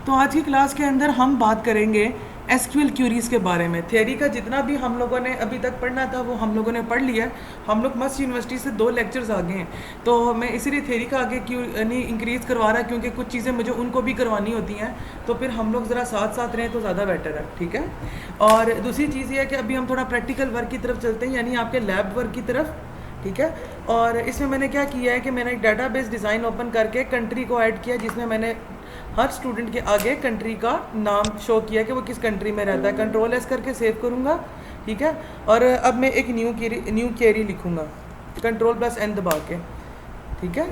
तो आज की क्लास के अंदर हम बात करेंगे एसक्यूएल क्यूरीज के बारे में। थ्योरी का जितना भी हम लोगों ने अभी तक पढ़ना था वो हम लोगों ने पढ़ लिया। हम लोग मस्ट यूनिवर्सिटी से 2 लेक्चर्स आगे हैं, तो मैं इसीलिए थ्योरी का आगे क्यों नहीं इंक्रीज़ करवा रहा, क्योंकि कुछ चीज़ें मुझे उनको भी करवानी होती हैं, तो फिर हम लोग ज़रा साथ साथ रहें तो ज़्यादा बेटर है। ठीक है। और दूसरी चीज़ ये है कि अभी हम थोड़ा प्रैक्टिकल वर्क की तरफ चलते हैं, यानी आपके लैब वर्क की तरफ। ठीक है। और इसमें मैंने क्या किया है कि मैंने एक डाटाबेस डिज़ाइन ओपन करके कंट्री को ऐड किया, जिसमें मैंने हर स्टूडेंट के आगे कंट्री का नाम शो किया कि वो किस कंट्री में रहता है। कंट्रोल एस करके सेव करूँगा। ठीक है। और अब मैं एक न्यू क्वेरी लिखूँगा कंट्रोल प्लस एन दबा के। ठीक है।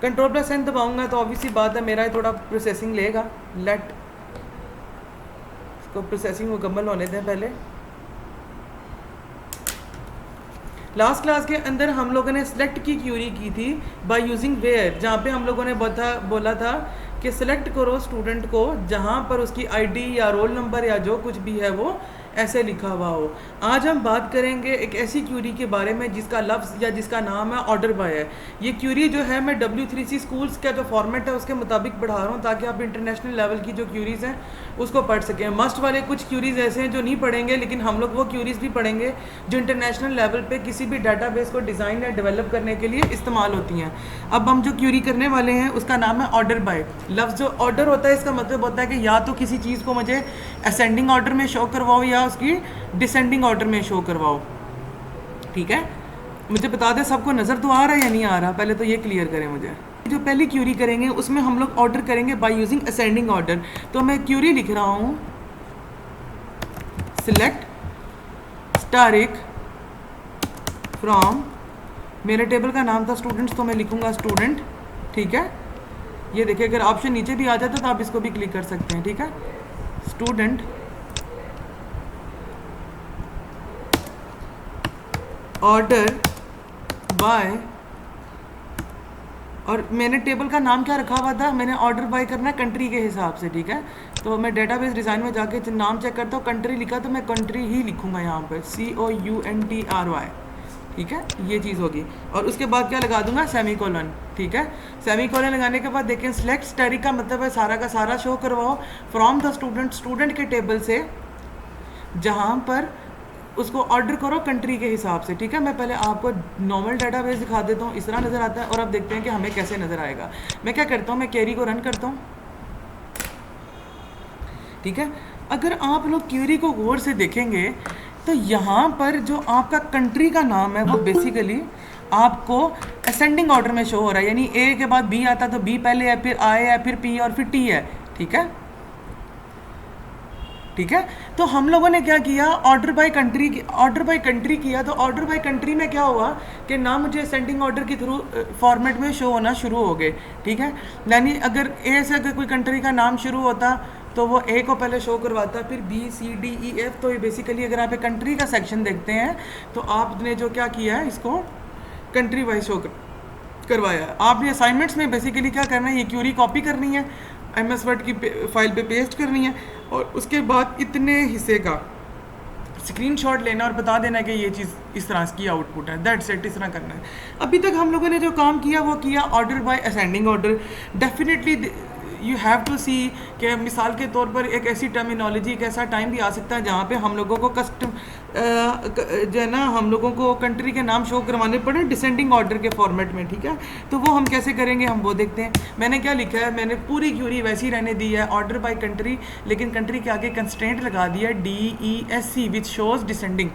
कंट्रोल प्लस एन दबाऊँगा तो ऑब्वियसली बात है मेरा थोड़ा प्रोसेसिंग लेगा। लेट इसको प्रोसेसिंग मुकम्मल होने दें पहले। लास्ट क्लास के अंदर हम लोगों ने सिलेक्ट की क्यूरी की थी बाय यूजिंग वेयर, जहाँ पे हम लोगों ने बोला था कि सिलेक्ट करो स्टूडेंट को जहाँ पर उसकी आईडी या रोल नंबर या जो कुछ भी है वो ऐसे लिखा हुआ हो। आज हम बात करेंगे एक ऐसी क्यूरी के बारे में जिसका लफ्ज़ या जिसका नाम है ऑर्डर बाय है। ये क्यूरी जो है मैं W3C स्कूल्स का जो फॉर्मेट है उसके मुताबिक बढ़ा रहा हूँ, ताकि आप इंटरनेशनल लेवल की जो क्यूरीज़ हैं उसको पढ़ सकें। मस्ट वाले कुछ क्यूरीज़ ऐसे हैं जो नहीं पढ़ेंगे, लेकिन हम लोग वो क्यूरीज़ भी पढ़ेंगे जो इंटरनेशनल लेवल पे किसी भी डाटाबेस को डिज़ाइन या डेवलप करने के लिए इस्तेमाल होती हैं। अब हम जो क्यूरी करने वाले हैं उसका नाम है ऑर्डर बाय। लफ्ज़ जो ऑर्डर होता है इसका मतलब होता है कि या तो किसी चीज़ को मुझे असेंडिंग ऑर्डर में शो करवाओ या उसकी डिसेंडिंग ऑर्डर में शो करवाओ। ठीक है। मुझे बता दें सबको नज़र तो आ रहा है या नहीं आ रहा, पहले तो ये क्लियर करें मुझे। जो पहली क्यूरी करेंगे उसमें हम लोग ऑर्डर करेंगे बाय यूजिंग असेंडिंग ऑर्डर। तो मैं क्यूरी लिख रहा हूँ सिलेक्ट स्टारिक फ्रॉम, मेरे टेबल का नाम था स्टूडेंट्स तो मैं लिखूँगा स्टूडेंट। ठीक है। ये देखिए अगर ऑप्शन नीचे भी आ जाता तो आप इसको भी क्लिक कर सकते हैं। ठीक है। स्टूडेंट ऑर्डर बाय, और मैंने टेबल का नाम क्या रखा हुआ था, मैंने ऑर्डर बाय करना है कंट्री के हिसाब से। ठीक है। तो मैं डेटाबेस डिज़ाइन में जाके नाम चेक करता हूँ, कंट्री लिखा तो मैं कंट्री ही लिखूँगा यहाँ पर COUNTRY। ठीक है। ये चीज़ होगी और उसके बाद क्या लगा दूंगा, सेमी कोलन। ठीक है। सेमी कोलन लगाने के बाद देखें सिलेक्ट स्टडी का मतलब है सारा का सारा शो करवाओ फ्रॉम द स्टूडेंट, स्टूडेंट के टेबल से जहाँ पर उसको ऑर्डर करो कंट्री के हिसाब से। ठीक है। मैं पहले आपको नॉर्मल डाटाबेस दिखा देता हूँ, इस तरह नज़र आता है और अब देखते हैं कि हमें कैसे नज़र आएगा। मैं क्या करता हूँ, मैं क्वेरी को रन करता हूँ। ठीक है। अगर आप लोग क्वेरी को गौर से देखेंगे तो यहाँ पर जो आपका कंट्री का नाम है वो बेसिकली आपको असेंडिंग ऑर्डर में शो हो रहा है, यानी ए के बाद बी आता तो बी पहले है, फिर आई है, फिर पी और फिर टी है। ठीक है। ठीक है। तो हम लोगों ने क्या किया, ऑर्डर बाय कंट्री किया। तो ऑर्डर बाय कंट्री में क्या हुआ कि नाम मुझे असेंडिंग ऑर्डर के थ्रू फॉर्मेट में शो होना शुरू हो गए। ठीक है। यानी अगर ए से अगर कोई कंट्री का नाम शुरू होता तो वो ए को पहले शो करवाता, फिर BCDEF। तो ये बेसिकली अगर आप एक कंट्री का सेक्शन देखते हैं तो आपने जो क्या किया है इसको कंट्री वाइज शो करवाया। आपने असाइनमेंट्स में बेसिकली क्या करना है, ये क्यूरी कॉपी करनी है, MS वर्ड की फाइल पे पेस्ट करनी है और उसके बाद इतने हिस्से का स्क्रीनशॉट लेना और बता देना कि ये चीज़ इस तरह की आउटपुट है। दैट्स इट, इस तरह करना है। अभी तक हम लोगों ने जो काम किया वो किया order by ascending order. Definitely you have to see कि मिसाल के तौर पर एक ऐसी टर्मिनोलॉजी, एक ऐसा टाइम भी आ सकता है जहाँ पे हम लोगों को कस्टम जो है ना हम लोगों को कंट्री के नाम शो करवाने पड़े डिसेंडिंग ऑर्डर के फॉर्मेट में। ठीक है। तो वो हम कैसे करेंगे हम वो देखते हैं। मैंने क्या लिखा है, मैंने पूरी क्यूरी वैसी रहने दी है ऑर्डर बाय कंट्री, लेकिन कंट्री के आगे कंस्ट्रेंट लगा दिया DESC विच शोज डिसेंडिंग।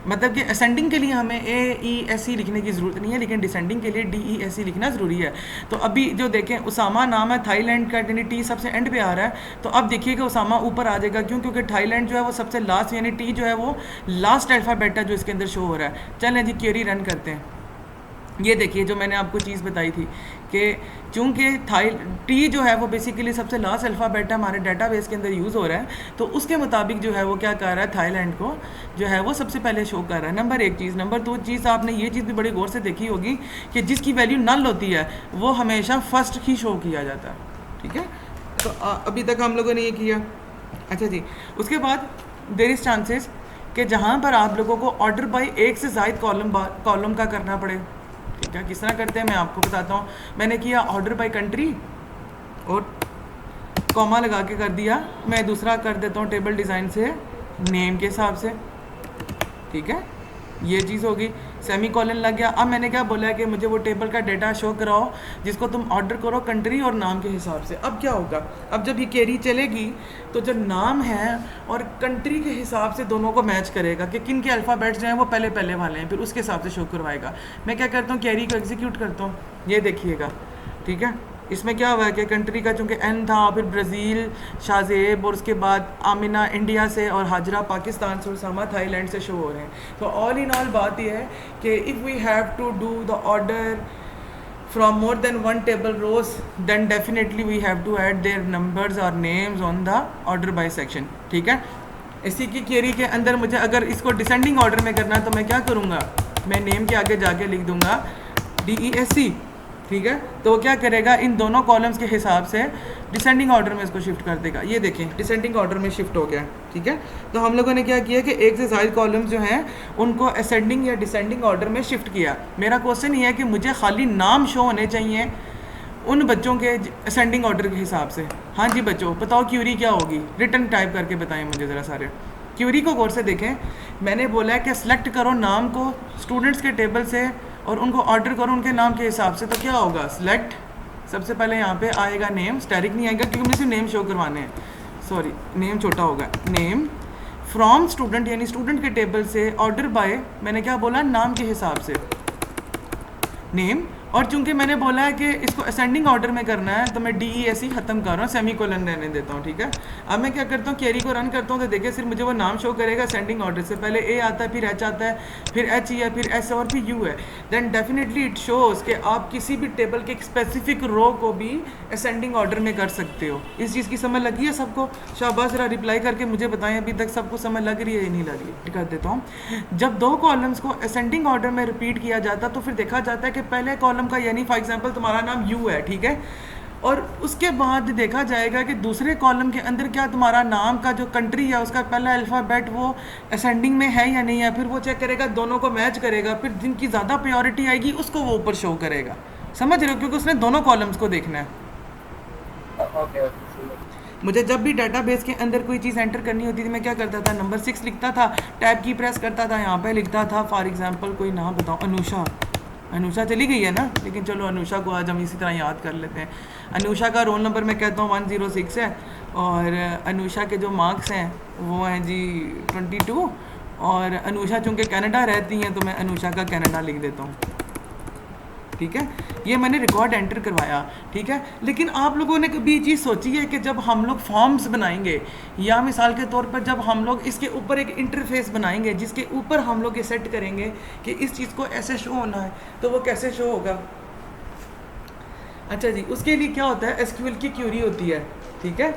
मतलब कि असेंडिंग के लिए हमें AESC लिखने की ज़रूरत नहीं है, लेकिन डिसेंडिंग के लिए DESC लिखना ज़रूरी है। तो अभी जो देखें उसामा नाम है थाईलैंड का, यानी टी सबसे एंड पे आ रहा है, तो अब देखिएगा उसामा ऊपर आ जाएगा। क्यों? क्योंकि थाईलैंड जो है वो सबसे लास्ट, यानी टी जो है वो लास्ट अल्फ़ाबेट है जो इसके अंदर शो हो रहा है। चलें जी क्वेरी रन करते हैं। ये देखिए जो मैंने आपको चीज़ बताई थी कि चूँकि टी जो है वो बेसिकली सबसे लास्ट अल्फ़ाबेट है हमारे डाटाबेस के अंदर यूज़ हो रहा है, तो उसके मुताबिक जो है वो क्या कर रहा है, थाईलैंड को जो है वो सबसे पहले शो कर रहा है। नंबर 1 चीज़। नंबर 2 चीज़, आपने ये चीज़ भी बड़ी गौर से देखी होगी कि जिसकी वैल्यू नल होती है वो हमेशा फर्स्ट ही शो किया जाता है। ठीक है। तो अभी तक हम लोगों ने ये किया। अच्छा जी, उसके बाद देयर इज़ चांसेस कि जहाँ पर आप लोगों को ऑर्डर बाई एक से ज़ायद कॉलम का करना पड़े। ठीक है, किस तरह करते हैं मैं आपको बताता हूँ। मैंने किया ऑर्डर बाय कंट्री और कॉमा लगा के कर दिया। मैं दूसरा कर देता हूँ टेबल डिज़ाइन से नेम के हिसाब से, ठीक है, ये चीज़ होगी। सेमी कॉलन लग गया। अब मैंने क्या बोला है कि मुझे वो टेबल का डेटा शो कराओ जिसको तुम ऑर्डर करो कंट्री और नाम के हिसाब से। अब क्या होगा, अब जब ये क्वेरी चलेगी तो जो नाम है और कंट्री के हिसाब से दोनों को मैच करेगा कि किन के अल्फ़ाबेट्स जो हैं वो पहले पहले वाले हैं, फिर उसके हिसाब से शो करवाएगा। मैं क्या करता हूँ, क्वेरी को एग्जीक्यूट करता हूँ, ये देखिएगा, ठीक है। इसमें क्या हुआ है कि कंट्री का चूँकि एन था, फिर ब्राज़ील, शाहजेब और उसके बाद आमिना इंडिया से और हाजरा पाकिस्तान से और सामा थाईलैंड से शो हो रहे हैं। तो ऑल इन ऑल बात यह है कि if we have to do the order from more than one table rows then definitely we have to add their numbers or names on the order by section, ठीक है। इसी की query के अंदर मुझे अगर इसको डिसेंडिंग ऑर्डर में करना है तो मैं क्या करूँगा, मैं नेम के आगे जाके लिख दूँगा DESC, ठीक है। तो वो क्या करेगा, इन दोनों कॉलम्स के हिसाब से डिसेंडिंग ऑर्डर में इसको शिफ्ट कर देगा। ये देखें डिसेंडिंग ऑर्डर में शिफ्ट हो गया, ठीक है। तो हम लोगों ने क्या किया कि एक से ज़्यादा कॉलम्स जो हैं उनको असेंडिंग या डिसेंडिंग ऑर्डर में शिफ्ट किया। मेरा क्वेश्चन ये है कि मुझे खाली नाम शो होने चाहिए उन बच्चों के असेंडिंग ऑर्डर के हिसाब से। हाँ जी बच्चों, बताओ क्यूरी क्या होगी, रिटर्न टाइप करके बताएं मुझे ज़रा सारे। क्यूरी को गौर से देखें, मैंने बोला है कि सिलेक्ट करो नाम को स्टूडेंट्स के टेबल से और उनको ऑर्डर करो उनके नाम के हिसाब से। तो क्या होगा, सिलेक्ट, सबसे पहले यहाँ पे आएगा नेम, स्टैटिक नहीं आएगा क्योंकि मुझे सिर्फ नेम शो करवाने हैं, सॉरी नेम छोटा होगा, नेम फ्रॉम स्टूडेंट यानी स्टूडेंट के टेबल से, ऑर्डर बाय मैंने क्या बोला, नाम के हिसाब से नेम। और चूंकि मैंने बोला है कि इसको असेंडिंग ऑर्डर में करना है तो मैं DESC ख़त्म कर रहा हूँ, सेमी कोलन रहने देता हूँ, ठीक है। अब मैं क्या करता हूँ, क्वेरी को रन करता हूँ तो देखिए सिर्फ मुझे वो नाम शो करेगा असेंडिंग ऑर्डर से। पहले A आता है, फिर H आता है, फिर H है, फिर S और फिर U है। देन डेफिनेटली इट शोज़ कि आप किसी भी टेबल के एक स्पेसिफिक रो को भी असेंडिंग ऑर्डर में कर सकते हो। इस चीज़ की समझ लगी है सबको? शाबाश, ज़रा रिप्लाई करके मुझे बताएं अभी तक सबको समझ लग रही है या नहीं लग रही है। कर देता हूँ, जब दो कॉलम्स को असेंडिंग ऑर्डर में रिपीट किया जाता तो फिर देखा जाता है कि पहले कॉलम का यानी फॉर एग्जाम्पल तुम्हारा नाम U है, ठीक है, और उसके बाद देखा जाएगा कि दूसरे कॉलम के अंदर क्या तुम्हारा नाम का जो कंट्री है उसका पहला अल्फ़ाबेट वो असेंडिंग में है या नहीं है। फिर वो चेक करेगा, दोनों को मैच करेगा, फिर जिनकी ज़्यादा प्रायोरिटी आएगी उसको वो ऊपर शो करेगा। समझ रहे हो? क्योंकि उसने दोनों कॉलम्स को देखना है। मुझे जब भी डाटाबेस के अंदर कोई चीज़ एंटर करनी होती थी मैं क्या करता था, नंबर 6 लिखता था, टैब की प्रेस करता था, यहाँ पे लिखता था फॉर एग्जांपल कोई नाम बताओ, अनुषा चली गई है ना, लेकिन चलो अनुषा को आज हम इसी तरह याद कर लेते हैं। अनुषा का रोल नंबर मैं कहता हूँ 106 है और अनुषा के जो मार्क्स हैं वो हैं जी 22 और अनुषा चूँकि कनाडा रहती हैं तो मैं अनुषा का कनाडा लिख देता हूँ, ठीक है। ये मैंने रिकॉर्ड एंटर करवाया, ठीक है। लेकिन आप लोगों ने कभी चीज़ सोची है कि जब हम लोग फॉर्म्स बनाएंगे या मिसाल के तौर पर जब हम लोग इसके ऊपर एक इंटरफेस बनाएंगे जिसके ऊपर हम लोग ये सेट करेंगे कि इस चीज़ को ऐसे शो होना है तो वो कैसे शो होगा? अच्छा जी, उसके लिए क्या होता है, SQL की क्यूरी होती है, ठीक है।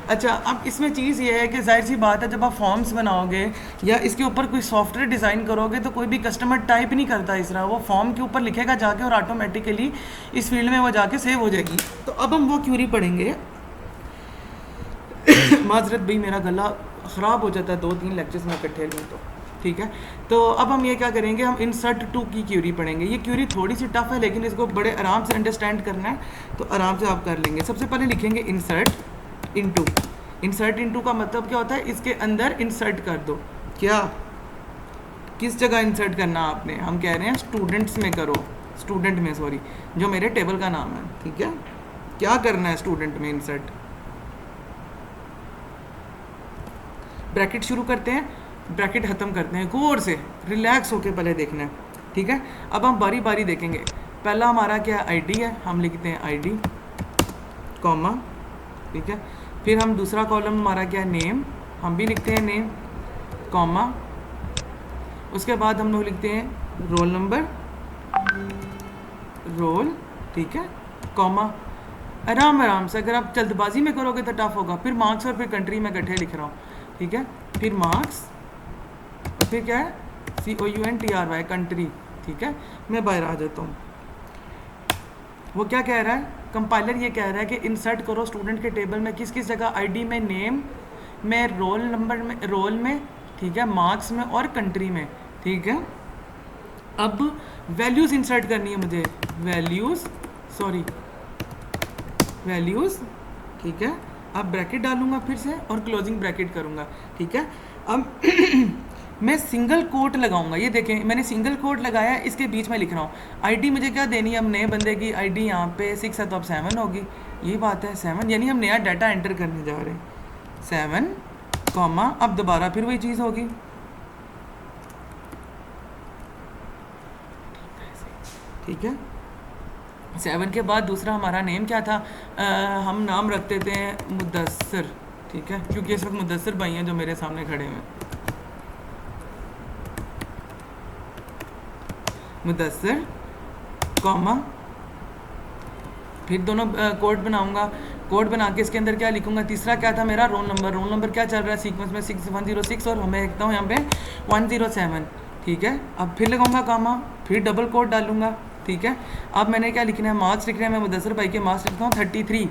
अच्छा, अब इसमें चीज़ ये है कि जाहिर सी बात है जब आप फॉर्म्स बनाओगे या इसके ऊपर कोई सॉफ्टवेयर डिज़ाइन करोगे तो कोई भी कस्टमर टाइप नहीं करता इस तरह, वो फॉर्म के ऊपर लिखेगा जाके और ऑटोमेटिकली इस फील्ड में वो जाके सेव हो जाएगी। तो अब हम वो क्यूरी पढ़ेंगे। माजरत भाई, मेरा गला ख़राब हो जाता है 2-3 लेक्चर्स में इकट्ठे लूँ तो, ठीक है। तो अब हम ये क्या करेंगे, हम इंसर्ट टू की क्यूरी पढ़ेंगे। ये क्यूरी थोड़ी सी टफ है लेकिन इसको बड़े आराम से अंडरस्टैंड करना है तो आराम से आप कर लेंगे। सबसे पहले लिखेंगे इंसर्ट इनटू। इंसर्ट इनटू का मतलब क्या होता है, इसके अंदर इंसर्ट कर दो। क्या, किस जगह इंसर्ट करना आपने? हम कह रहे हैं स्टूडेंट्स में करो, स्टूडेंट में, सॉरी, जो मेरे टेबल का नाम है, ठीक है। क्या करना है स्टूडेंट में इंसर्ट, ब्रैकेट शुरू करते हैं, ब्रैकेट ख़त्म करते हैं, गौर से रिलैक्स होके पहले देखना है, ठीक है। अब हम बारी बारी देखेंगे। पहला हमारा क्या ID है, हम लिखते हैं ID कॉमा, ठीक है। फिर हम दूसरा कॉलम हमारा क्या है, नेम, हम भी लिखते हैं नेम कॉमा। उसके बाद हम लोग लिखते हैं रोल नंबर, रोल, ठीक है, कॉमा। आराम आराम से, अगर आप जल्दबाजी में करोगे तो टफ होगा। फिर मार्क्स और फिर कंट्री में इकट्ठे लिख रहा हूँ, ठीक है। फिर मार्क्स और फिर क्या है COUNTRY कंट्री, ठीक है। मैं बाहर आ जाता हूँ। वो क्या कह रहा है, कंपाइलर ये कह रहा है कि इंसर्ट करो स्टूडेंट के टेबल में किस किस जगह, ID में, नेम में, रोल नंबर में, रोल में, ठीक है, मार्क्स में और कंट्री में, ठीक है। अब वैल्यूज़ इंसर्ट करनी है मुझे, वैल्यूज़, ठीक है। अब ब्रैकेट डालूंगा फिर से और क्लोजिंग ब्रैकेट करूंगा, ठीक है। अब मैं सिंगल कोट लगाऊंगा, ये देखें मैंने सिंगल कोट लगाया, इसके बीच में लिख रहा हूँ आईडी मुझे क्या देनी है, अब नए बंदे की आईडी यहाँ पे 6 है तो अब 7 होगी, यही बात है 7, यानी हम नया डाटा एंटर करने जा रहे हैं 7, कॉमा, अब दोबारा फिर वही चीज़ होगी, ठीक है। 7 के बाद दूसरा हमारा नेम क्या था, हम नाम रखते थे मुदस्सिर, ठीक है, क्योंकि इस वक्त मुदस्सिर भाई हैं जो मेरे सामने खड़े हैं, मुदस्सिर, कॉमा, फिर दोनों कोड बनाऊंगा, कोड बना के इसके अंदर क्या लिखूंगा, तीसरा क्या था मेरा, रोल नंबर क्या चल रहा है सीक्वेंस में 6106 और हमें लिखता हूँ यहाँ पे 107, ठीक है। अब फिर लगाऊंगा कामा, फिर डबल कोड डालूंगा, ठीक है। अब मैंने क्या लिखना है, मार्क्स लिखना है, मैं मुदस्सिर भाई के मार्क्स लिखता हूँ 33,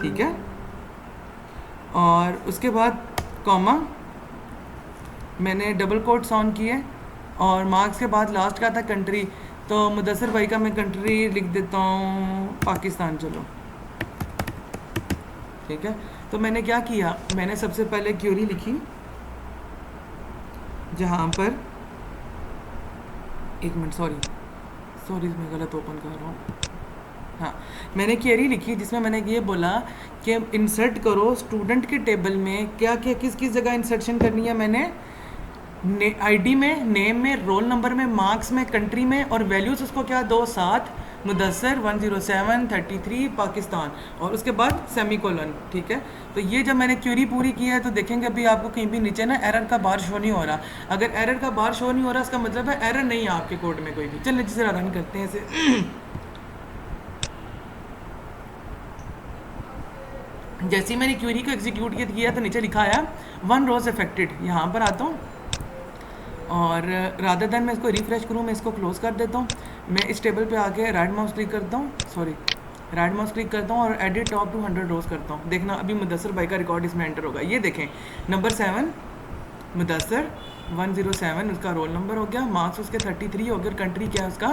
ठीक है। और उसके बाद कॉमा, मैंने डबल कोट्स ऑन किए और मार्क्स के बाद लास्ट का था कंट्री, तो मुदस्सिर भाई का मैं कंट्री लिख देता हूँ पाकिस्तान, चलो, ठीक है। तो मैंने क्या किया, मैंने सबसे पहले क्यूरी लिखी जहाँ पर, एक मिनट, सॉरी मैं गलत ओपन कर रहा हूँ, हाँ, मैंने क्वेरी लिखी जिसमें मैंने ये बोला कि इंसर्ट करो स्टूडेंट के टेबल में क्या क्या किस किस जगह इंसर्शन करनी है, मैंने आईडी में, नेम में, रोल नंबर में, मार्क्स में, कंट्री में, और वैल्यूज़ उसको क्या दो, 7, मुदस्सिर 107, 33 पाकिस्तान, और उसके बाद सेमीकोलन, ठीक है। तो ये जब मैंने क्यूरी पूरी की है तो देखेंगे अभी आपको कहीं भी नीचे ना एरर का बार शो नहीं हो रहा, अगर एरर का बार शो नहीं हो रहा इसका मतलब है एरर नहीं है आपके कोड में कोई भी। चलिए जिसे रन करते हैं इसे। जैसे ही मैंने क्यूरी को एग्जीक्यूट किया तो नीचे लिखा आया 1 रोज अफेक्टेड, यहाँ पर आता हूँ और रादर दैन मैं इसको रिफ्रेश करूँ, मैं इसको क्लोज कर देता हूँ, मैं इस टेबल पे आके राइट माउस क्लिक करता हूँ और एडिट टॉप टू 100 रोज करता हूँ। देखना अभी मुदस्सिर भाई का रिकॉर्ड इसमें एंटर होगा, ये देखें नंबर 7 मुदस्सिर 107 उसका रोल नंबर हो गया, मार्क्स उसके 33 हो गए, और कंट्री क्या है उसका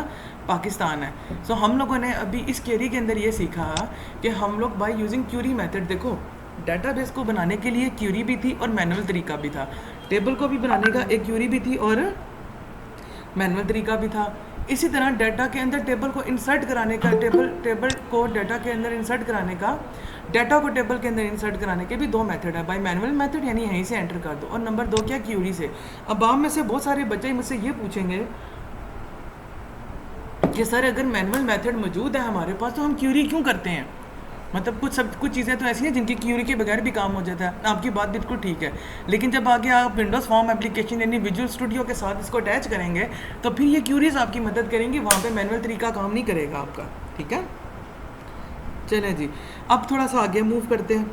पाकिस्तान है। सो हम लोगों ने अभी इस क्वेरी के अंदर ये सीखा कि हम लोग बाय यूजिंग क्यूरी मेथड, देखो डाटाबेस को बनाने के लिए क्यूरी भी थी और मैनुअल तरीका भी था, टेबल को भी बनाने का एक क्यूरी भी थी और मैनुअल तरीका भी था। इसी तरह डाटा के अंदर टेबल को इंसर्ट कराने का, टेबल को डाटा के अंदर इंसर्ट कराने का, डाटा को टेबल के अंदर इंसर्ट कराने के भी 2 मेथड है, बाय मैनुअल मेथड यानी यहीं से एंटर कर दो, और नंबर 2 क्या, क्यूरी से। अब आप में से बहुत सारे बच्चे मुझसे ये पूछेंगे कि सर अगर मैनुअल मेथड मौजूद है हमारे पास तो हम क्यूरी क्यों करते हैं, मतलब कुछ चीज़ें तो ऐसी हैं जिनकी क्यूरी के बगैर भी काम हो जाता है। आपकी बात बिल्कुल ठीक है, लेकिन जब आगे आप विंडोज़ फॉर्म एप्लीकेशन यानी विजुअल स्टूडियो के साथ इसको अटैच करेंगे तो फिर ये क्यूरीज आपकी मदद करेंगी, वहाँ पे मैनुअल तरीका काम नहीं करेगा आपका, ठीक है। चलें जी, अब थोड़ा सा आगे मूव करते हैं।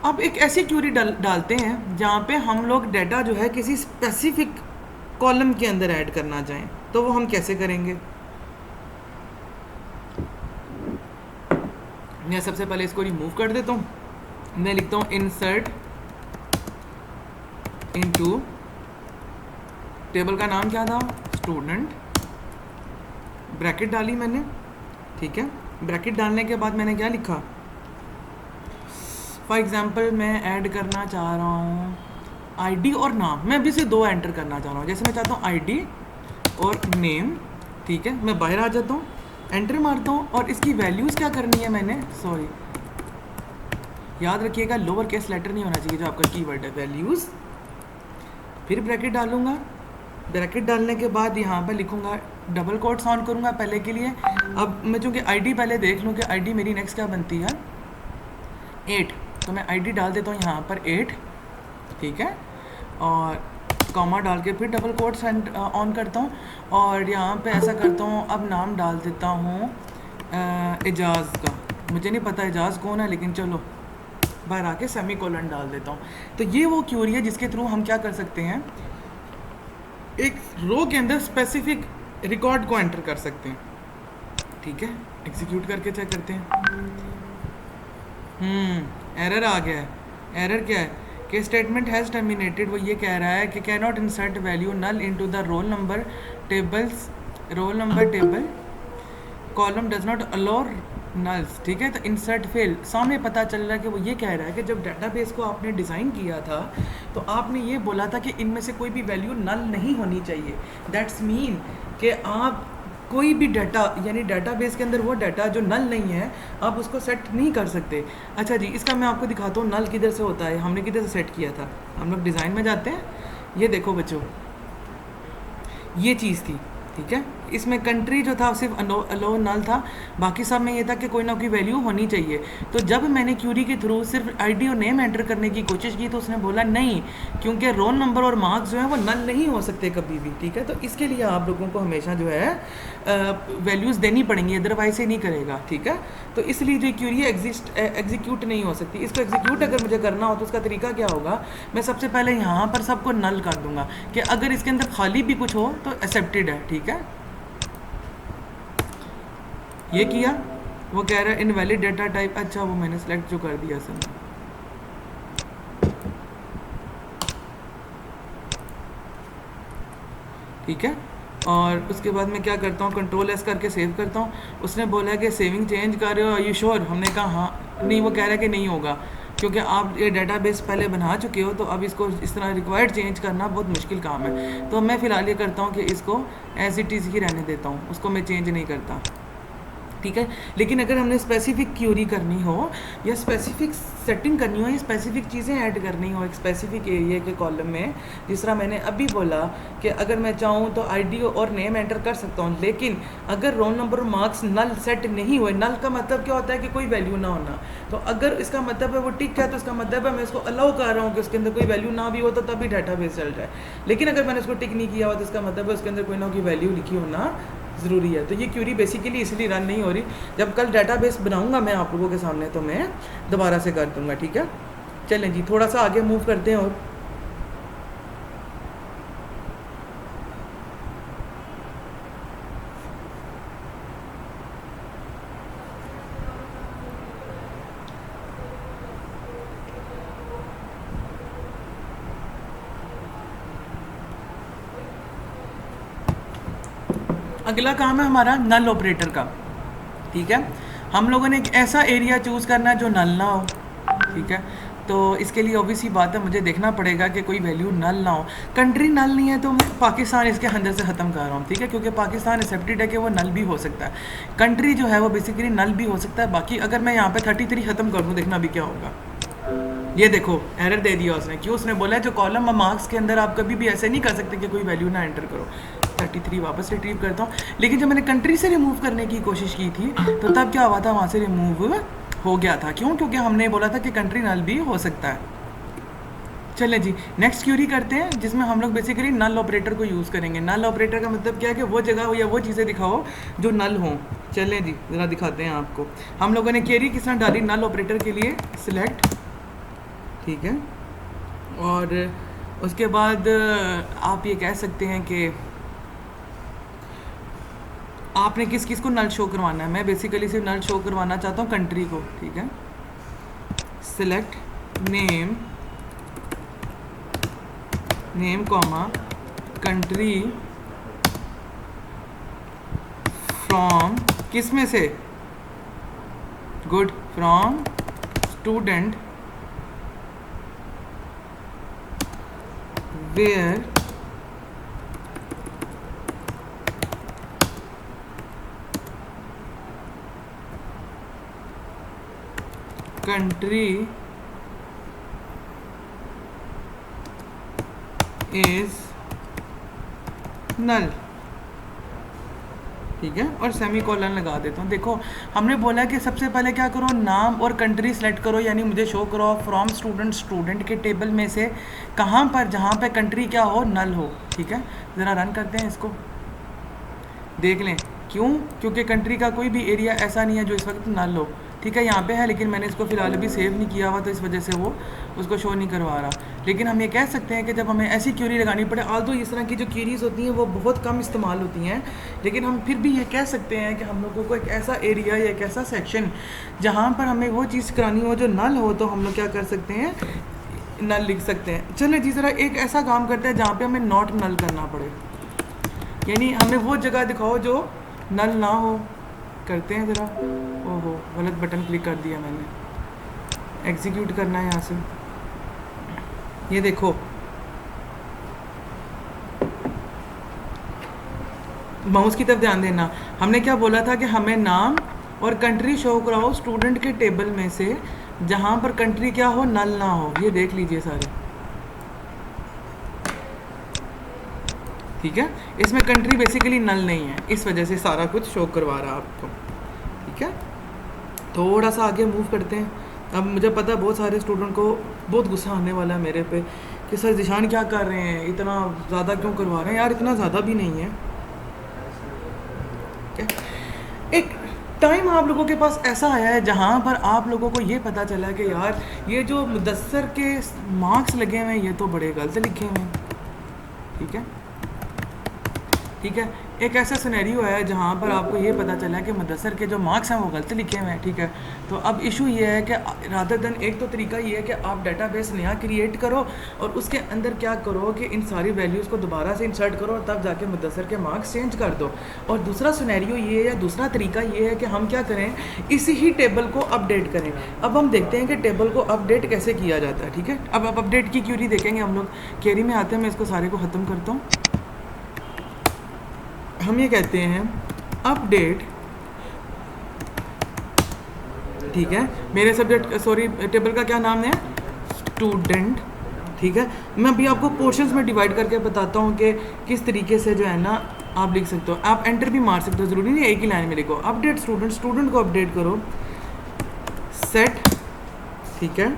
अब एक ऐसी क्यूरी डालते हैं जहाँ पे हम लोग डाटा जो है किसी स्पेसिफिक कॉलम के अंदर ऐड करना चाहें, तो वो हम कैसे करेंगे। मैं सबसे पहले इसको रिमूव कर देता हूँ, मैं लिखता हूँ इंसर्ट इनटू, टेबल का नाम क्या था, स्टूडेंट, ब्रैकेट डाली मैंने, ठीक है। ब्रैकेट डालने के बाद मैंने क्या लिखा, फॉर एग्जांपल मैं ऐड करना चाह रहा हूँ आईडी और नाम, मैं अभी से 2 एंटर करना चाह रहा हूँ, जैसे मैं चाहता हूँ आईडी और नेम, ठीक है। मैं बाहर आ जाता हूँ, एंटर मारता हूँ, और इसकी वैल्यूज़ क्या करनी है मैंने, सॉरी याद रखिएगा लोअर केस लेटर नहीं होना चाहिए जो आपका कीवर्ड है, वैल्यूज़, फिर ब्रैकेट डालूंगा, ब्रैकेट डालने के बाद यहाँ पर लिखूंगा, डबल कोट्स ऑन करूँगा पहले के लिए। अब मैं चूँकि आईडी पहले देख लूँ कि आईडी मेरी नेक्स्ट क्या बनती है, 8, तो मैं आईडी डाल देता हूँ यहाँ पर 8, ठीक है, और कॉमा डाल के फिर डबल कोट्स ऑन करता हूँ और यहाँ पे ऐसा करता हूँ, अब नाम डाल देता हूँ एजाज़ का, मुझे नहीं पता एजाज़ कौन है लेकिन चलो बाहर आके सेमीकोलन डाल देता हूँ। तो ये वो क्यूरी है जिसके थ्रू हम क्या कर सकते हैं, एक रो के अंदर स्पेसिफिक रिकॉर्ड को एंटर कर सकते हैं, ठीक है। एग्जीक्यूट करके चेक करते हैं, एरर आ गया है। एरर क्या है, कि स्टेटमेंट हैज़ टर्मिनेटेड, वो ये कह रहा है कि can not insert value null into the roll number table column does not allow nulls, ठीक है। तो इंसर्ट फेल, सामने पता चल रहा है कि वो ये कह रहा है कि जब डेटाबेस को आपने डिज़ाइन किया था तो आपने ये बोला था कि इनमें से कोई भी वैल्यू नल नहीं होनी चाहिए। दैट्स मीन कि आप कोई भी डाटा यानी डेटाबेस के अंदर वो डाटा जो नल नहीं है आप उसको सेट नहीं कर सकते। अच्छा जी, इसका मैं आपको दिखाता हूँ नल किधर से होता है, हमने किधर से सेट किया था। हम लोग डिज़ाइन में जाते हैं, ये देखो बच्चों, ये चीज़ थी, ठीक है। इसमें कंट्री जो था सिर्फ अलो नल था, बाकी सब में ये था कि कोई ना कोई वैल्यू होनी चाहिए। तो जब मैंने क्यूरी के थ्रू सिर्फ आईडी और नेम एंटर करने की कोशिश की तो उसने बोला नहीं, क्योंकि रोल नंबर और मार्क्स जो है वो नल नहीं हो सकते कभी भी, ठीक है। तो इसके लिए आप लोगों को हमेशा जो है वैल्यूज़ देनी पड़ेंगी, अदरवाइज से नहीं करेगा, ठीक है। तो इसलिए जो क्यूरी एग्जीक्यूट नहीं हो सकती। इसको एग्जीक्यूट अगर मुझे करना हो तो उसका तरीका क्या होगा, मैं सबसे पहले यहाँ पर सबको नल कर दूंगा कि अगर इसके अंदर खाली भी कुछ हो तो एक्सेप्टेड है, ठीक है। ये किया, वो कह रहा है इनवैलिड डेटा टाइप, अच्छा वो मैंने सेलेक्ट जो कर दिया सर, ठीक है। और उसके बाद मैं क्या करता हूँ, कंट्रोल एस करके सेव करता हूँ। उसने बोला है कि सेविंग चेंज कर रहे हो, आर यू श्योर? हमने कहा हाँ, नहीं, वो कह रहा है कि नहीं होगा क्योंकि आप ये डाटाबेस पहले बना चुके हो, तो अब इसको इस तरह रिक्वायर्ड चेंज करना बहुत मुश्किल काम है। तो मैं फ़िलहाल ये करता हूँ कि इसको एज इट इज़ ही रहने देता हूँ, उसको मैं चेंज नहीं करता, ठीक है। लेकिन अगर हमने स्पेसिफिक क्यूरी करनी हो या स्पेसिफिक सेटिंग करनी हो या स्पेसिफिक चीज़ें ऐड करनी हो एक स्पेसिफिक एरिया के कॉलम में, जिस तरह मैंने अभी बोला कि अगर मैं चाहूँ तो आईडी और नेम एंटर कर सकता हूँ, लेकिन अगर रोल नंबर और मार्क्स नल सेट नहीं हुए, नल का मतलब क्या होता है कि कोई वैल्यू ना होना, तो अगर इसका मतलब है वो टिक है तो इसका मतलब है मैं इसको अलाउ कर रहा हूँ कि उसके अंदर कोई वैल्यू ना भी हो तो तभी डाटाबेस चल जाए। लेकिन अगर मैंने उसको टिक नहीं किया हुआ तो इसका मतलब है उसके अंदर कोई ना कोई वैल्यू लिखी होना ज़रूरी है। तो ये क्यूरी बेसिकली इसलिए रन नहीं हो रही, जब कल डाटाबेस बनाऊंगा मैं आप लोगों के सामने तो मैं दोबारा से कर दूंगा, ठीक है। चलें जी, थोड़ा सा आगे मूव करते हैं। और अगला काम है हमारा नल ऑपरेटर का, ठीक है। हम लोगों ने एक ऐसा एरिया चूज़ करना है जो नल ना हो, ठीक है। तो इसके लिए ऑब्वियसली बात है, मुझे देखना पड़ेगा कि कोई वैल्यू नल ना हो। कंट्री नल नहीं है तो मैं पाकिस्तान इसके अंदर से ख़त्म कर रहा हूँ, ठीक है, क्योंकि पाकिस्तान एक्सेप्टेड है कि वो नल भी हो सकता है। कंट्री जो है वो बेसिकली नल भी हो सकता है। बाकी अगर मैं यहाँ पे 33 ख़त्म कर दूँ, देखना अभी क्या होगा। ये देखो एरर दे दिया उसने, क्यों? उसने बोला है जो कॉलम और मार्क्स के अंदर आप कभी भी ऐसे नहीं कर सकते कि कोई वैल्यू ना एंटर करो। 33 वापस रिट्रीव करता हूँ। लेकिन जब मैंने कंट्री से रिमूव करने की कोशिश की थी तो तब क्या हुआ था, वहाँ से रिमूव हो गया था। क्यों? क्योंकि हमने बोला था कि कंट्री नल भी हो सकता है। चलें जी, नेक्स्ट क्यूरी करते हैं जिसमें हम लोग बेसिकली नल ऑपरेटर को यूज़ करेंगे। नल ऑपरेटर का मतलब क्या है कि वो जगह हो या वो चीज़ें दिखाओ जो नल हों। चलें जी, ज़रा दिखाते हैं आपको। हम लोगों ने क्वेरी किस तरह डाली नल ऑपरेटर के लिए, सिलेक्ट, ठीक है। और उसके बाद आप ये कह सकते हैं कि आपने किस किस को नल शो करवाना है। मैं बेसिकली सिर्फ नल शो करवाना चाहता हूँ कंट्री को, ठीक है। Select name comma country from, किस में से? Good, from student where country is null, ठीक है। और सेमी कॉलन लगा देता हूँ। देखो हमने बोला कि सबसे पहले क्या करो, नाम और कंट्री सेलेक्ट करो, यानी मुझे शो करो फ्रॉम स्टूडेंट के टेबल में से कहाँ पर, जहाँ पे कंट्री क्या हो, नल हो, ठीक है। ज़रा रन करते हैं इसको, देख लें। क्यों? क्योंकि कंट्री का कोई भी एरिया ऐसा नहीं है जो इस वक्त नल हो, ठीक है। यहाँ पे है लेकिन मैंने इसको फ़िलहाल अभी सेव नहीं किया हुआ तो इस वजह से वो उसको शो नहीं करवा रहा। लेकिन हम ये कह सकते हैं कि जब हमें ऐसी क्यूरी लगानी पड़े, आल्दो इस तरह की जो क्यूरीज होती हैं वो बहुत कम इस्तेमाल होती हैं, लेकिन हम फिर भी ये कह सकते हैं कि हम लोगों को एक ऐसा एरिया या एक ऐसा सेक्शन जहाँ पर हमें वो चीज़ करानी हो जो नल हो, तो हम लोग क्या कर सकते हैं, नल लिख सकते हैं। चलें जी, ज़रा एक ऐसा काम करते हैं जहाँ पे हमें नॉट नल करना पड़े, यानी हमें वो जगह दिखाओ जो नल ना हो। करते हैं ज़रा। ओहो, गलत बटन क्लिक कर दिया मैंने। एग्जीक्यूट करना है यहाँ से। ये देखो, माउस की तरफ ध्यान देना। हमने क्या बोला था कि हमें नाम और कंट्री शो कराओ स्टूडेंट के टेबल में से जहाँ पर कंट्री क्या हो, नल ना हो। ये देख लीजिए सारे, ठीक है। इसमें कंट्री बेसिकली नल नहीं है, इस वजह से सारा कुछ शो करवा रहा है आपको, ठीक है। थोड़ा सा आगे मूव करते हैं। अब मुझे पता है बहुत सारे स्टूडेंट को बहुत गुस्सा आने वाला है मेरे पे कि सर ज़िशान क्या कर रहे हैं, इतना ज़्यादा क्यों करवा रहे हैं। यार इतना ज़्यादा भी नहीं है। एक टाइम आप लोगों के पास ऐसा आया है जहाँ पर आप लोगों को ये पता चला कि यार ये जो मुदस्सर के मार्क्स लगे हुए हैं ये तो बड़े गलत लिखे हुए हैं, ठीक है, ठीक है। एक ऐसा सिनेरियो है जहाँ पर आपको ये पता चला कि मुदस्सर के जो मार्क्स हैं वो गलत लिखे हुए हैं, ठीक है। तो अब इशू ये है कि रादर देन, एक तो तरीका ये है कि आप डाटाबेस नया क्रिएट करो और उसके अंदर क्या करो कि इन सारी वैल्यूज़ को दोबारा से इंसर्ट करो, तब जाके मुदस्सर के मार्क्स चेंज कर दो। और दूसरा सिनेरियो ये है, या दूसरा तरीका ये है कि हम क्या करें, इसी ही टेबल को अपडेट करें। अब हम देखते हैं कि टेबल को अपडेट कैसे किया जाता है, ठीक है। अब अपडेट की क्यूरी देखेंगे हम लोग। क्वेरी में आते हैं, मैं इसको सारे को ख़त्म करता हूँ। हम ये कहते हैं अपडेट, ठीक है। मेरे सब्जेक्ट टेबल का क्या नाम है, स्टूडेंट, ठीक है। मैं अभी आपको पोर्शंस में डिवाइड करके बताता हूँ कि किस तरीके से जो है ना आप लिख सकते हो। आप एंटर भी मार सकते हो, ज़रूरी नहीं एक ही लाइन में लिखो। अपडेट स्टूडेंट, स्टूडेंट को अपडेट करो, सेट, ठीक है,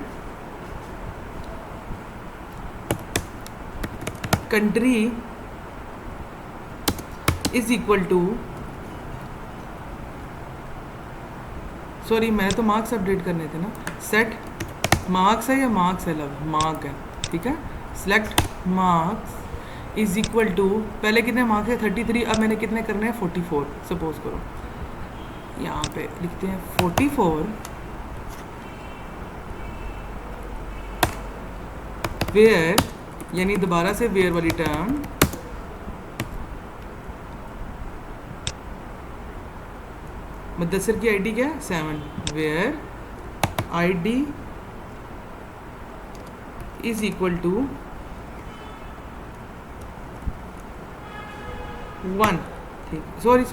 country is equal to, sorry मैंने तो मार्क्स अपडेट करने थे ना। सेट मार्क्स है या मार्क्स है, लव मार्क है, ठीक है। Select marks is equal to, पहले कितने मार्क्स है 33, अब मैंने कितने करने हैं 44। सपोज करो यहाँ पे लिखते हैं 44 वेयर, यानी दोबारा से वेयर वाली टर्म, मुदस्सर की आईडी क्या है 7, where ID is equal to 1, ठीक। सॉरी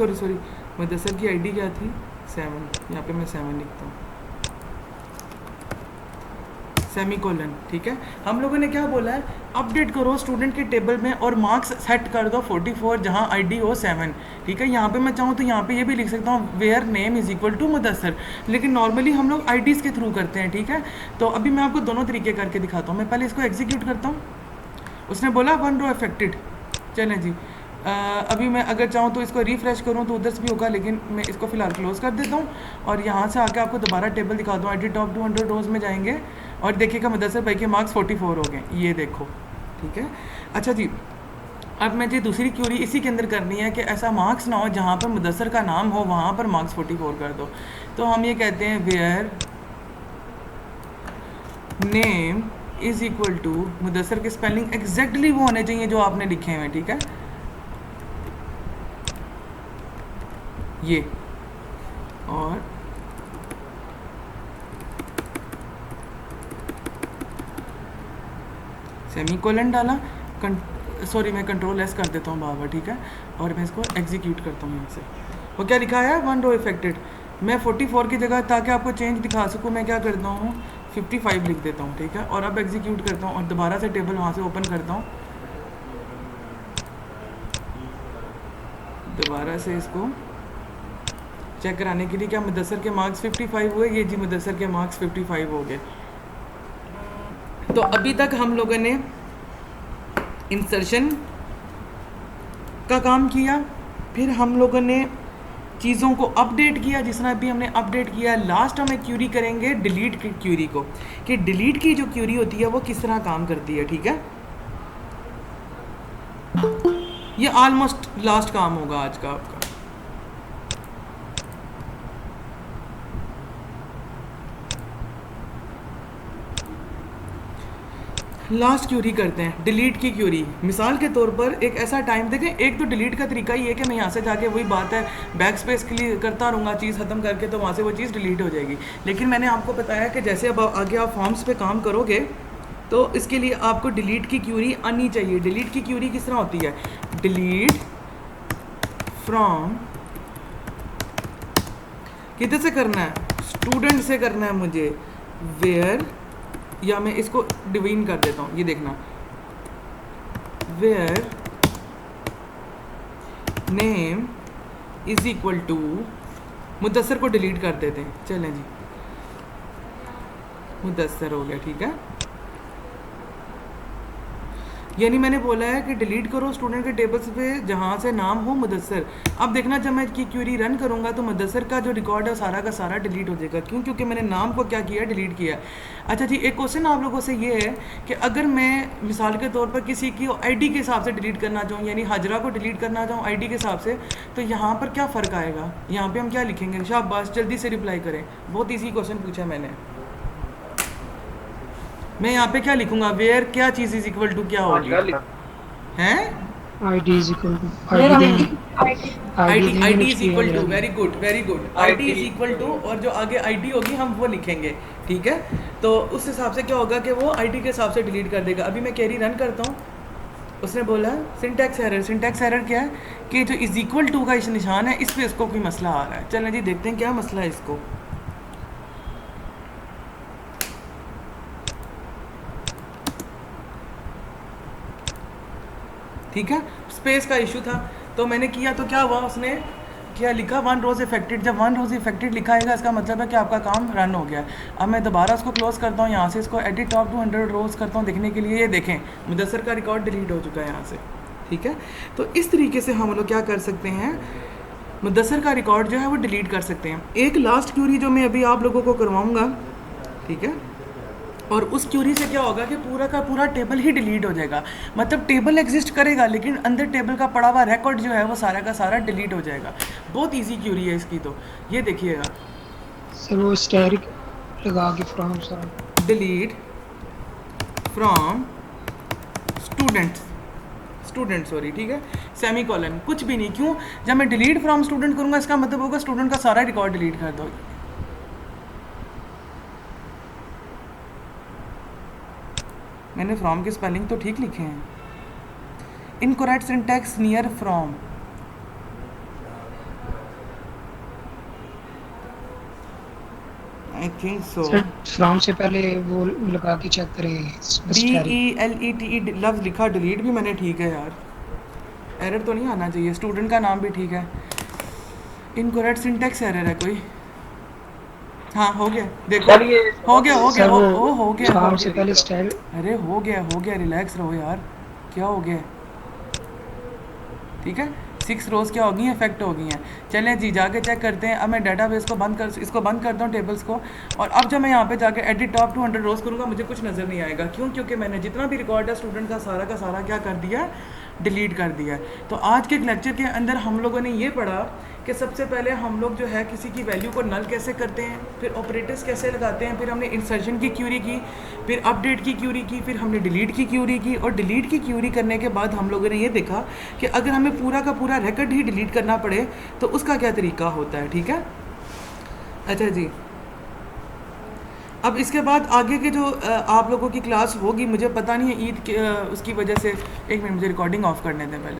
मुदस्सर की आईडी क्या थी 7, यहाँ पे मैं 7 लिखता हूँ, सेमीकोलन, ठीक है। हम लोगों ने क्या बोला है, अपडेट करो स्टूडेंट के टेबल में और मार्क्स सेट कर दो 44 जहाँ आईडी हो 7, ठीक है। यहाँ पे मैं चाहूँ तो यहाँ पे ये भी लिख सकता हूँ where name is equal to Mudassar, लेकिन नॉर्मली हम लोग आईडीज़ के थ्रू करते हैं, ठीक है। तो अभी मैं आपको दोनों तरीके करके दिखाता हूँ। मैं पहले इसको एग्जीक्यूट करता हूँ। उसने बोला 1 रो अफेक्टेड, चलें जी। अभी मैं अगर चाहूँ तो इसको रिफ्रेश करूँ तो उधर से भी होगा, लेकिन मैं इसको फ़िलहाल क्लोज़ कर देता हूँ और यहाँ से आके आपको दोबारा टेबल दिखा दूँ। आईडी टॉप 200 रोज़ में जाएंगे और देखिएगा मुदस्सर भाई के मार्क्स 44 हो गए, ये देखो, ठीक है। अच्छा जी, अब मैं जी दूसरी क्यूरी इसी के अंदर करनी है कि ऐसा मार्क्स ना हो जहाँ पर मुदस्सर का नाम हो वहाँ पर मार्क्स 44 कर दो। तो हम ये कहते हैं where name is equal to, Mudassar के स्पेलिंग एग्जैक्टली वो होने चाहिए जो आपने लिखे हुए हैं, ठीक है। ये और सेमीकोलन डाला, सॉरी मैं कंट्रोल एस कर देता हूँ बाबा, ठीक है। और मैं इसको एग्जीक्यूट करता हूँ यहाँ से। वो क्या लिखा है 1 रो इफेक्टेड। मैं 44 की जगह ताकि आपको चेंज दिखा सकूँ मैं क्या करता हूँ 55 लिख देता हूँ, ठीक है। और अब एग्जीक्यूट करता हूँ और दोबारा से टेबल वहाँ से ओपन करता हूँ, दोबारा से इसको चेक कराने के लिए क्या मुदस्सर के मार्क्स 55 हुए। ये जी मुदस्सर के मार्क्स 55 हो गए। तो अभी तक हम लोगों ने इंसर्शन का काम किया, फिर हम लोगों ने चीज़ों को अपडेट किया जिस तरह अभी हमने अपडेट किया। लास्ट हम एक क्यूरी करेंगे डिलीट की क्यूरी को, कि डिलीट की जो क्यूरी होती है वो किस तरह काम करती है, ठीक है। ये ऑलमोस्ट लास्ट काम होगा आज का आपका। लास्ट क्यूरी करते हैं, डिलीट की क्यूरी। मिसाल के तौर पर एक ऐसा टाइम देखें, एक तो डिलीट का तरीका ये है कि मैं यहाँ से जाके वही बात है बैक स्पेस क्लियर करता रहूँगा चीज़ ख़त्म करके, तो वहाँ से वो चीज़ डिलीट हो जाएगी। लेकिन मैंने आपको बताया कि जैसे अब आगे आप फॉर्म्स पे काम करोगे तो इसके लिए आपको डिलीट की क्यूरी आनी चाहिए। डिलीट की क्यूरी किस तरह होती है? डिलीट फ्रॉम, किधर से करना है? स्टूडेंट से करना है मुझे। वेयर, या मैं इसको डिवीन कर देता हूँ, ये देखना, where name is equal to, Mudassar को डिलीट कर देते हैं। चलें जी, मुदस्सर हो गया, ठीक है। यानी मैंने बोला है कि डिलीट करो स्टूडेंट के टेबल्स पे जहाँ से नाम हो मुदस्सर। अब देखना, जब मैं की क्यूरी रन करूँगा तो मुदस्सर का जो रिकॉर्ड है सारा का सारा डिलीट हो जाएगा। क्यों? क्योंकि मैंने नाम को क्या किया? डिलीट किया। अच्छा जी, एक क्वेश्चन आप लोगों से ये है कि अगर मैं मिसाल के तौर पर किसी की आईडी के हिसाब से डिलीट करना चाहूँ, यानी हाजरा को डिलीट करना चाहूँ आईडी के हिसाब से, तो यहाँ पर क्या फ़र्क आएगा? यहाँ पर हम क्या लिखेंगे? शाबाश, जल्दी से रिप्लाई करें, बहुत ईजी क्वेश्चन पूछा मैंने। मैं यहाँ पे क्या लिखूंगा? वेयर क्या चीज़ इज इक्वल टू क्या होगी? हैं? ID is equal to ID is equal to, very good very good, ID is equal to, और जो आगे आईडी होगी हम वो लिखेंगे, ठीक है। तो उस हिसाब से क्या होगा कि वो आईडी के हिसाब से डिलीट कर देगा। अभी मैं कैरी रन करता हूँ, उसने बोला सिंटैक्स एरर। सिंटैक्स एरर क्या है कि जो इज इक्वल टू का इस निशान है इस पर इसको कोई मसला आ रहा है। चलें जी देखते हैं क्या मसला है इसको। ठीक है, स्पेस का इशू था तो मैंने किया, तो क्या हुआ, उसने क्या लिखा? 1 रोज़ इफेक्टेड। जब 1 रोज़ इफेक्टेड लिखा आएगा इसका मतलब है कि आपका काम रन हो गया। अब मैं दोबारा उसको क्लोज़ करता हूँ, यहाँ से इसको एडिट टॉप टू 100 रोज़ करता हूँ देखने के लिए। ये देखें मुदस्सर का रिकॉर्ड डिलीट हो चुका है यहाँ से, ठीक है। तो इस तरीके से हम लोग क्या कर सकते हैं, मुदस्सर का रिकॉर्ड जो है वो डिलीट कर सकते हैं। एक लास्ट क्यूरी जो मैं अभी आप लोगों को करवाऊँगा, ठीक है, और उस क्यूरी से क्या होगा कि पूरा का पूरा टेबल ही डिलीट हो जाएगा। मतलब टेबल एग्जिस्ट करेगा लेकिन अंदर टेबल का पड़ा हुआ रिकॉर्ड जो है वो सारा का सारा डिलीट हो जाएगा। बहुत इजी क्यूरी है इसकी, तो ये देखिएगा सर वो स्टैटिक लगा के from sir delete from student sorry, ठीक है, सेमी कॉलन, कुछ भी नहीं। क्यों? जब मैं डिलीट फ्रॉम स्टूडेंट करूँगा इसका मतलब होगा स्टूडेंट का सारा रिकॉर्ड डिलीट कर दो। मैंने फ्रॉम के स्पेलिंग तो ठीक लिखे हैं। Incorrect syntax near from, I think so. Sir from से पहले वो लगा के चेक करें। DELETE लफ्ज़ लिखा, डिलीट भी मैंने ठीक है यार, एरर तो नहीं आना चाहिए। स्टूडेंट का नाम भी ठीक है। इनकरेक्ट सिंटैक्स एरर है कोई? हाँ हो गया, देखो हो गया हो गया फ्रॉम से पहले स्टाइल। अरे हो गया, रिलैक्स रहो यार, क्या हो गया? ठीक है, 6 रोज़ क्या हो गई हैं? इफेक्ट हो गई हैं। चलें जी जाके चेक करते हैं। अब मैं डाटाबेस को इसको बंद करता हूँ टेबल्स को, और अब जब मैं यहाँ पे जाके एडिट टॉप टू 100 रोज़ करूँगा मुझे कुछ नज़र नहीं आएगा। क्यों? क्योंकि मैंने जितना भी रिकॉर्ड है स्टूडेंट का सारा क्या कर दिया? डिलीट कर दिया है। तो आज के लेक्चर के अंदर हम लोगों ने ये पढ़ा कि सबसे पहले हम लोग जो है किसी की वैल्यू को नल कैसे करते हैं, फिर ऑपरेटर्स कैसे लगाते हैं, फिर हमने इंसर्शन की क्यूरी की, फिर अपडेट की क्यूरी की, फिर हमने डिलीट की क्यूरी की। और डिलीट की क्यूरी करने के बाद हम लोगों ने ये देखा कि अगर हमें पूरा का पूरा रिकॉर्ड ही डिलीट करना पड़े तो उसका क्या तरीका होता है, ठीक है। अच्छा जी, अब इसके बाद आगे के जो आप लोगों की क्लास होगी मुझे पता नहीं है ईद के उसकी वजह से, एक मिनट मुझे रिकॉर्डिंग ऑफ करने दें पहले।